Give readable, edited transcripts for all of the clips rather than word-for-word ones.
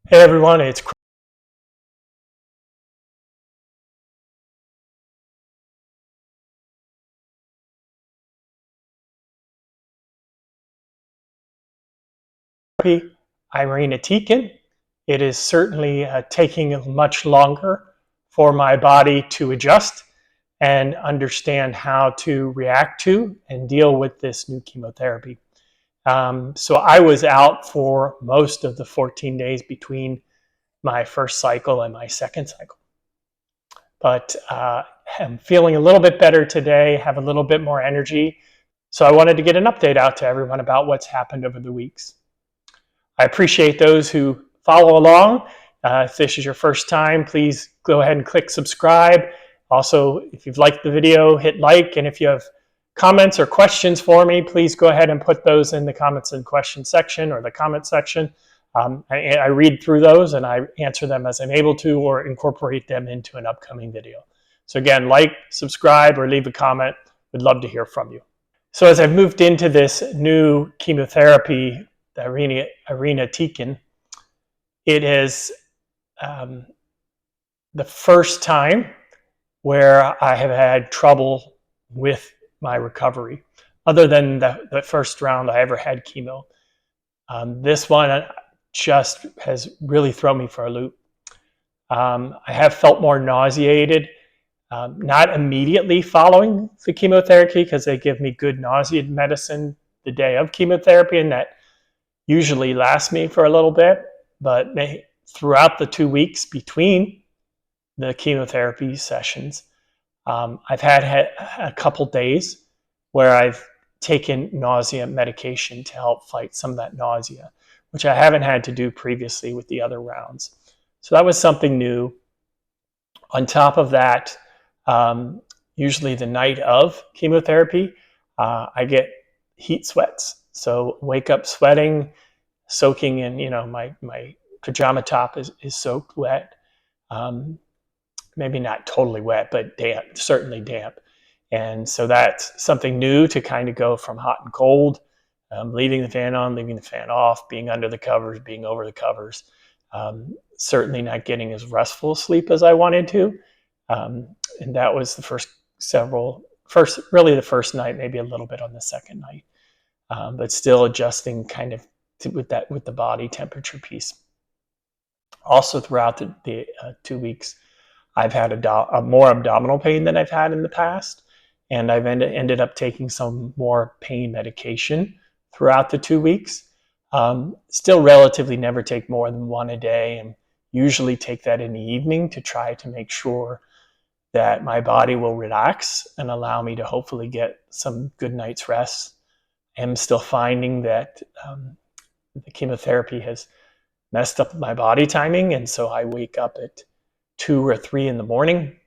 Hey everyone, it's irina. It is certainly taking much longer for my body to adjust and understand how to react to and deal with this new chemotherapy. So I was out for most of the 14 days between my first cycle and my second cycle. But I'm feeling a little bit better today, have a little bit more energy. So I wanted to get an update out to everyone about what's happened over the weeks. I appreciate those who follow along. If this is your first time, please go ahead and click subscribe. Also, if you've liked the video, hit like. And if you have comments or questions for me, please go ahead and put those in the comments and question section or the comment section. I read through those and I answer them as I'm able to or incorporate them into an upcoming video. So again, like, subscribe, or leave a comment. We'd love to hear from you. So as I've moved into this new chemotherapy, the irinotecan, it is the first time where I have had trouble with my recovery, other than the first round I ever had chemo. This one just has really thrown me for a loop. I have felt more nauseated, not immediately following the chemotherapy because they give me good nausea medicine the day of chemotherapy, and that usually lasts me for a little bit. But throughout the 2 weeks between the chemotherapy sessions, I've had a couple days where I've taken nausea medication to help fight some of that nausea, which I haven't had to do previously with the other rounds. So that was something new. On top of that, usually the night of chemotherapy, I get heat sweats. So wake up sweating, soaking in, my pajama top is soaked wet. Maybe not totally wet, but damp, certainly damp. And so that's something new to kind of go from hot and cold, leaving the fan on, leaving the fan off, being under the covers, being over the covers. Certainly not getting as restful sleep as I wanted to. And that was really the first night, maybe a little bit on the second night, but still adjusting kind of with the body temperature piece. Also, throughout the 2 weeks, I've had a more abdominal pain than I've had in the past, and I've ended up taking some more pain medication throughout the 2 weeks. Still relatively never take more than one a day, and usually take that in the evening to try to make sure that my body will relax and allow me to hopefully get some good night's rest. I am still finding that the chemotherapy has messed up my body timing, and so I wake up at 2 or 3 in the morning.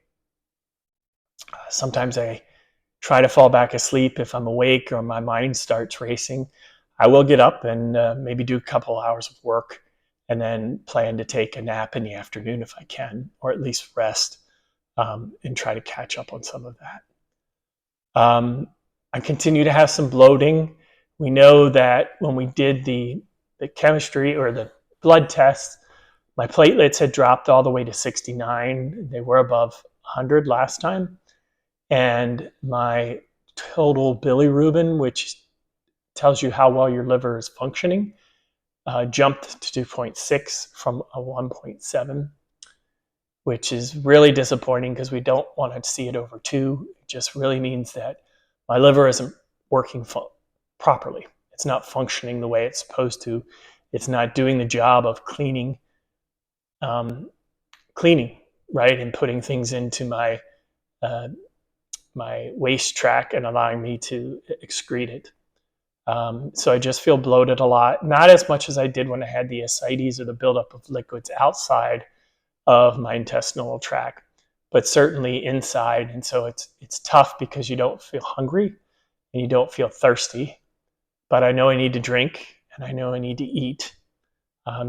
Sometimes I try to fall back asleep if I'm awake or my mind starts racing. I will get up and maybe do a couple hours of work and then plan to take a nap in the afternoon if I can, or at least rest, and try to catch up on some of that. I continue to have some bloating. We know that when we did the chemistry or the blood tests, my platelets had dropped all the way to 69. They were above 100 last time. And my total bilirubin, which tells you how well your liver is functioning, jumped to 2.6 from a 1.7, which is really disappointing because we don't want to see it over 2. It just really means that my liver isn't working properly. It's not functioning the way it's supposed to. It's not doing the job of cleaning, right, and putting things into my waste tract and allowing me to excrete it. So I just feel bloated a lot, not as much as I did when I had the ascites or the buildup of liquids outside of my intestinal tract, but certainly inside. And so it's tough because you don't feel hungry and you don't feel thirsty, but I know I need to drink and I know I need to eat.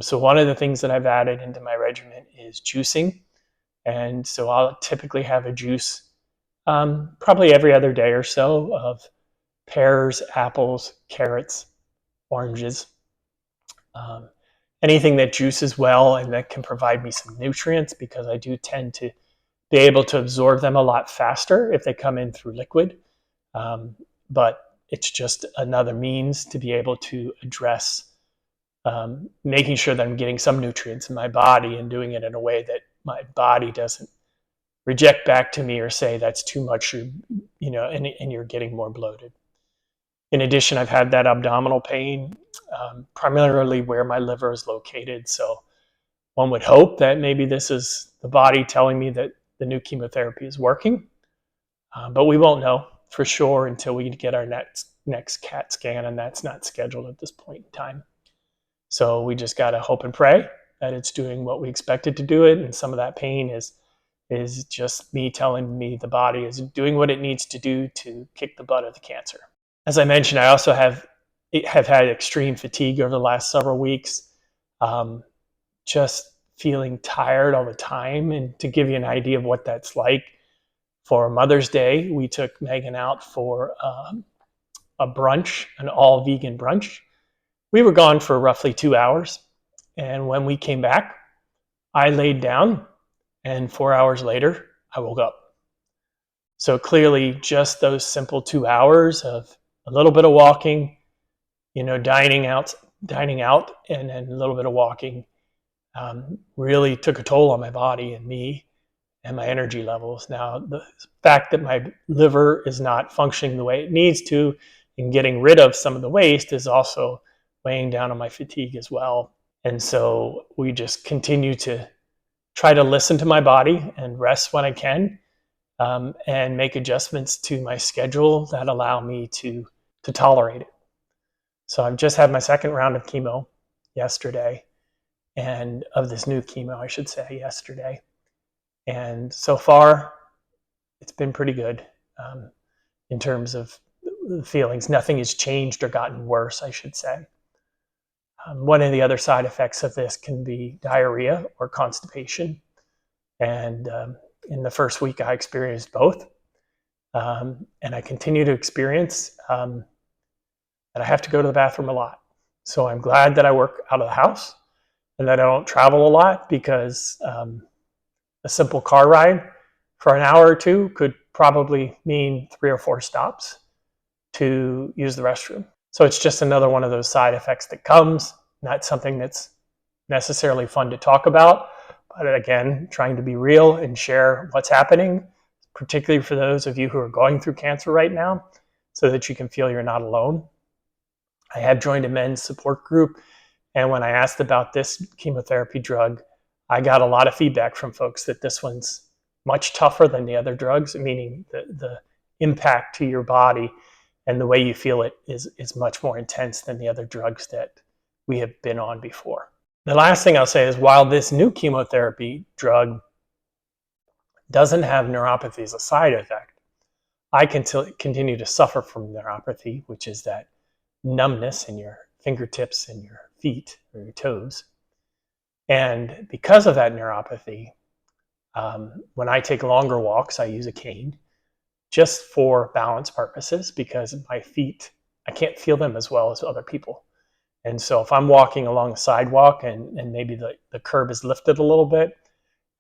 So one of the things that I've added into my regimen is juicing. And so I'll typically have a juice probably every other day or so of pears, apples, carrots, oranges. anything that juices well and that can provide me some nutrients, because I do tend to be able to absorb them a lot faster if they come in through liquid. Um, but it's just another means to be able to address making sure that I'm getting some nutrients in my body and doing it in a way that my body doesn't reject back to me or say that's too much, or, and you're getting more bloated. In addition, I've had that abdominal pain, primarily where my liver is located. So one would hope that maybe this is the body telling me that the new chemotherapy is working, but we won't know for sure until we get our next CAT scan, and that's not scheduled at this point in time. So we just got to hope and pray that it's doing what we expect it to do it, and some of that pain is just me telling me the body is doing what it needs to do to kick the butt of the cancer. As I mentioned, I also have had extreme fatigue over the last several weeks, just feeling tired all the time. And to give you an idea of what that's like, for Mother's Day, we took Megan out for a brunch, an all vegan brunch. We were gone for roughly 2 hours. And when we came back, I laid down, and 4 hours later, I woke up. So clearly, just those simple 2 hours of a little bit of walking, dining out, and then a little bit of walking, really took a toll on my body and me and my energy levels. Now, the fact that my liver is not functioning the way it needs to and getting rid of some of the waste is also weighing down on my fatigue as well. And so we just continue to try to listen to my body and rest when I can, and make adjustments to my schedule that allow me to tolerate it. So I've just had my second round of chemo yesterday, and of this new chemo, I should say, yesterday. And so far, it's been pretty good in terms of the feelings. Nothing has changed or gotten worse, I should say. One of the other side effects of this can be diarrhea or constipation. And in the first week, I experienced both. And I continue to experience that I have to go to the bathroom a lot. So I'm glad that I work out of the house and that I don't travel a lot, because a simple car ride for an hour or two could probably mean 3 or 4 stops to use the restroom. So it's just another one of those side effects that comes, not something that's necessarily fun to talk about, but again, trying to be real and share what's happening, particularly for those of you who are going through cancer right now, so that you can feel you're not alone. I have joined a men's support group, and when I asked about this chemotherapy drug, I got a lot of feedback from folks that this one's much tougher than the other drugs, meaning the impact to your body and the way you feel it is much more intense than the other drugs that we have been on before. The last thing I'll say is, while this new chemotherapy drug doesn't have neuropathy as a side effect, I continue to suffer from neuropathy, which is that numbness in your fingertips and your feet or your toes. And because of that neuropathy, when I take longer walks, I use a cane just for balance purposes, because my feet, I can't feel them as well as other people. And so if I'm walking along a sidewalk and maybe the curb is lifted a little bit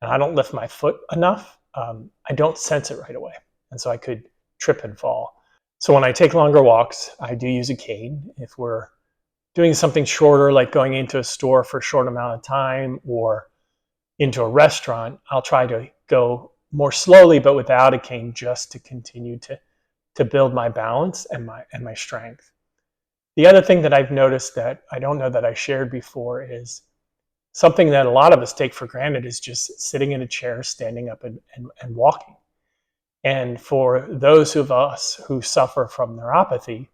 and I don't lift my foot enough, I don't sense it right away. And so I could trip and fall. So when I take longer walks, I do use a cane. If we're doing something shorter, like going into a store for a short amount of time or into a restaurant, I'll try to go more slowly but without a cane, just to continue to build my balance and my strength. The other thing that I've noticed that I don't know that I shared before is something that a lot of us take for granted, is just sitting in a chair, standing up and walking. And for those of us who suffer from neuropathy,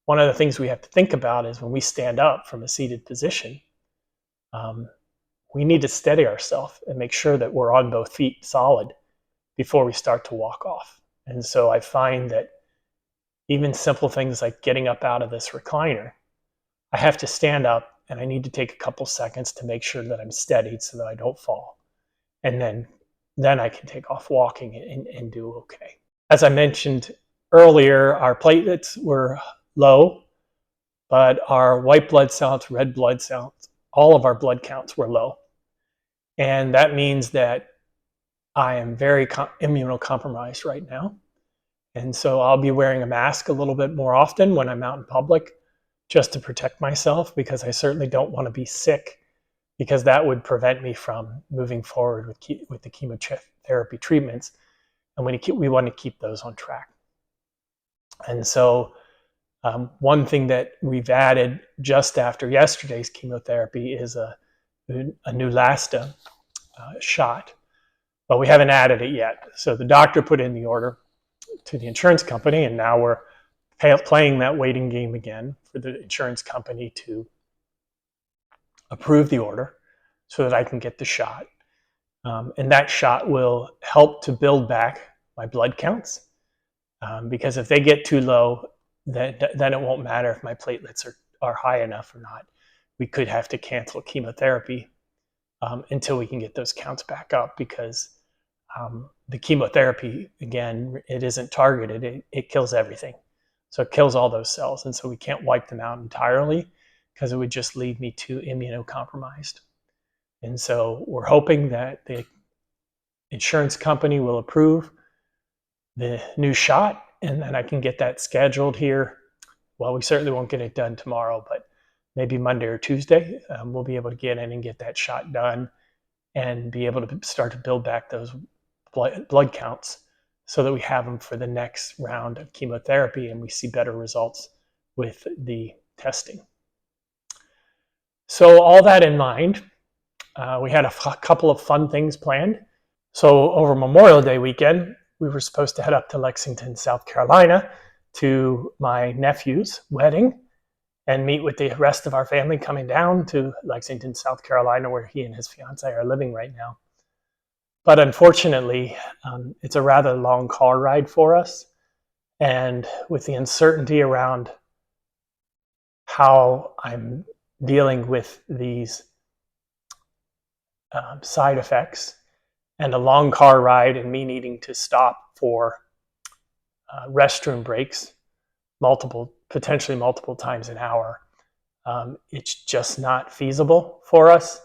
one of the things we have to think about is when we stand up from a seated position, we need to steady ourselves and make sure that we're on both feet solid before we start to walk off. And so I find that even simple things like getting up out of this recliner, I have to stand up and I need to take a couple seconds to make sure that I'm steadied so that I don't fall. And then I can take off walking and do okay. As I mentioned earlier, our platelets were low, but our white blood cells, red blood cells, all of our blood counts were low. And that means that I am very immunocompromised right now. And so I'll be wearing a mask a little bit more often when I'm out in public just to protect myself, because I certainly don't want to be sick, because that would prevent me from moving forward with the chemotherapy treatments. And we want to keep those on track. And so one thing that we've added just after yesterday's chemotherapy is a Neulasta shot, but we haven't added it yet. So the doctor put in the order to the insurance company, and now we're playing that waiting game again for the insurance company to approve the order so that I can get the shot. And that shot will help to build back my blood counts, because if they get too low, then it won't matter if my platelets are high enough or not. We could have to cancel chemotherapy until we can get those counts back up, because the chemotherapy, again, it isn't targeted. It kills everything. So it kills all those cells. And so we can't wipe them out entirely, because it would just leave me too immunocompromised. And so we're hoping that the insurance company will approve the new shot, and then I can get that scheduled here. Well, we certainly won't get it done tomorrow, but maybe Monday or Tuesday, we'll be able to get in and get that shot done and be able to start to build back those blood counts so that we have them for the next round of chemotherapy and we see better results with the testing. So all that in mind, we had a couple of fun things planned. So over Memorial Day weekend, we were supposed to head up to Lexington, South Carolina to my nephew's wedding and meet with the rest of our family coming down to Lexington, South Carolina, where he and his fiance are living right now. But unfortunately, it's a rather long car ride for us. And with the uncertainty around how I'm dealing with these side effects, and a long car ride and me needing to stop for restroom breaks potentially multiple times an hour, it's just not feasible for us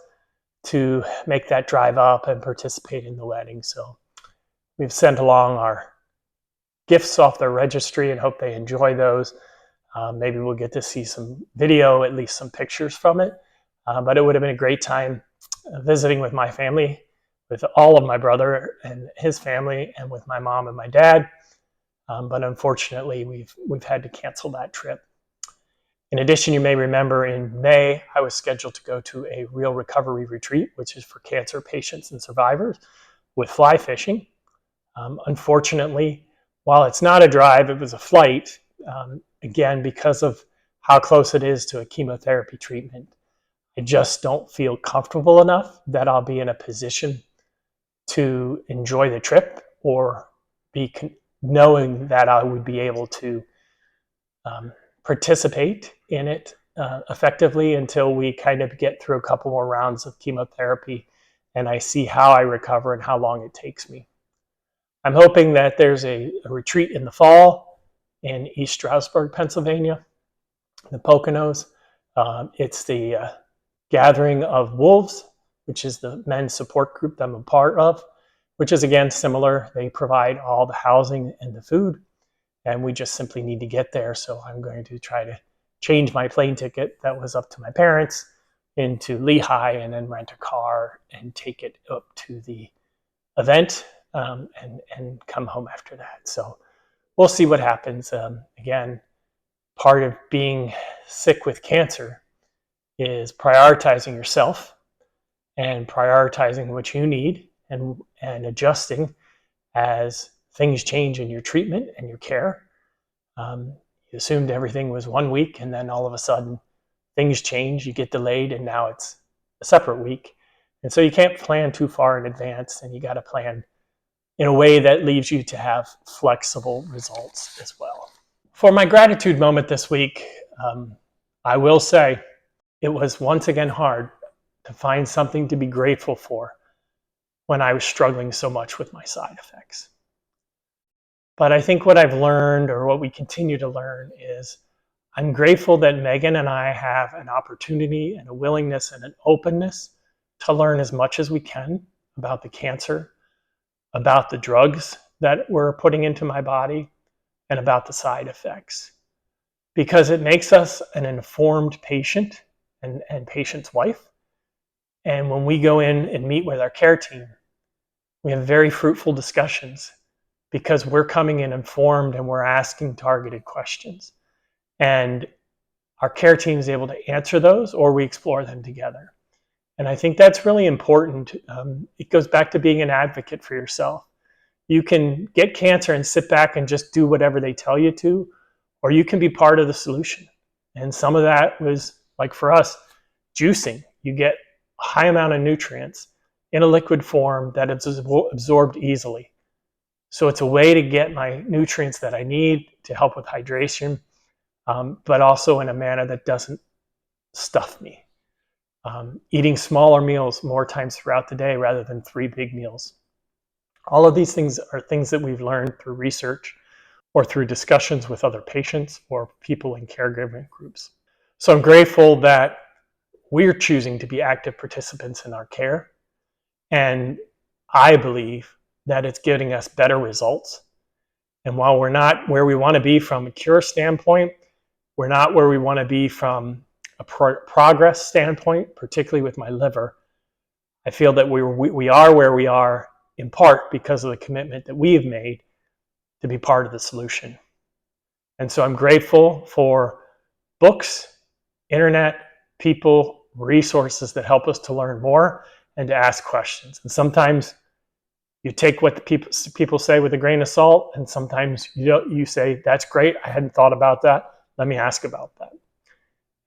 to make that drive up and participate in the wedding. So we've sent along our gifts off the registry and hope they enjoy those. Maybe we'll get to see some video, at least some pictures from it. But it would have been a great time visiting with my family, with all of my brother and his family, and with my mom and my dad. But unfortunately, we've had to cancel that trip. In addition, you may remember in May, I was scheduled to go to a real recovery retreat, which is for cancer patients and survivors, with fly fishing. Unfortunately, while it's not a drive, it was a flight. Again, because of how close it is to a chemotherapy treatment, I just don't feel comfortable enough that I'll be in a position to enjoy the trip or be knowing that I would be able to participate in it effectively until we kind of get through a couple more rounds of chemotherapy and I see how I recover and how long it takes me. I'm hoping that there's a retreat in the fall in East Stroudsburg, Pennsylvania, the Poconos. It's the Gathering of Wolves, which is the men's support group that I'm a part of, which is again similar. They provide all the housing and the food, and we just simply need to get there. So I'm going to try to change my plane ticket that was up to my parents into Lehigh and then rent a car and take it up to the event and come home after that. So we'll see what happens. Again, part of being sick with cancer is prioritizing yourself and prioritizing what you need and adjusting as things change in your treatment and your care. You assumed everything was 1 week, and then all of a sudden things change, you get delayed, and now it's a separate week. And so you can't plan too far in advance, and you got to plan in a way that leaves you to have flexible results as well. For my gratitude moment this week, I will say it was once again hard to find something to be grateful for when I was struggling so much with my side effects. But I think what I've learned, or what we continue to learn, is I'm grateful that Megan and I have an opportunity and a willingness and an openness to learn as much as we can about the cancer, about the drugs that we're putting into my body, and about the side effects. Because it makes us an informed patient and patient's wife. And when we go in and meet with our care team, we have very fruitful discussions because we're coming in informed and we're asking targeted questions. And our care team is able to answer those, or we explore them together. And I think that's really important. It goes back to being an advocate for yourself. You can get cancer and sit back and just do whatever they tell you to, or you can be part of the solution. And some of that was, like for us, juicing. You get a high amount of nutrients in a liquid form that is absorbed easily. So it's a way to get my nutrients that I need to help with hydration, but also in a manner that doesn't stuff me. Eating smaller meals more times throughout the day rather than 3 big meals. All of these things are things that we've learned through research or through discussions with other patients or people in caregiving groups. So I'm grateful that we're choosing to be active participants in our care. And I believe that it's getting us better results. And while we're not where we want to be from a cure standpoint, we're not where we want to be from a progress standpoint, particularly with my liver. I feel that we are where we are in part because of the commitment that we have made to be part of the solution. And so I'm grateful for books, internet, people, resources that help us to learn more and to ask questions. And sometimes you take what the people say with a grain of salt, and sometimes you say, that's great, I hadn't thought about that, let me ask about that.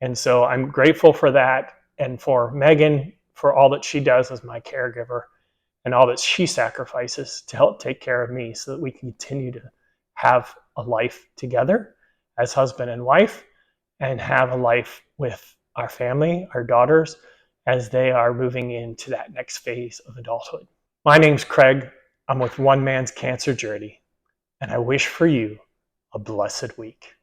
And so I'm grateful for that, and for Megan for all that she does as my caregiver and all that she sacrifices to help take care of me so that we can continue to have a life together as husband and wife and have a life with our family, our daughters, as they are moving into that next phase of adulthood. My name's Craig. I'm with One Man's Cancer Journey, and I wish for you a blessed week.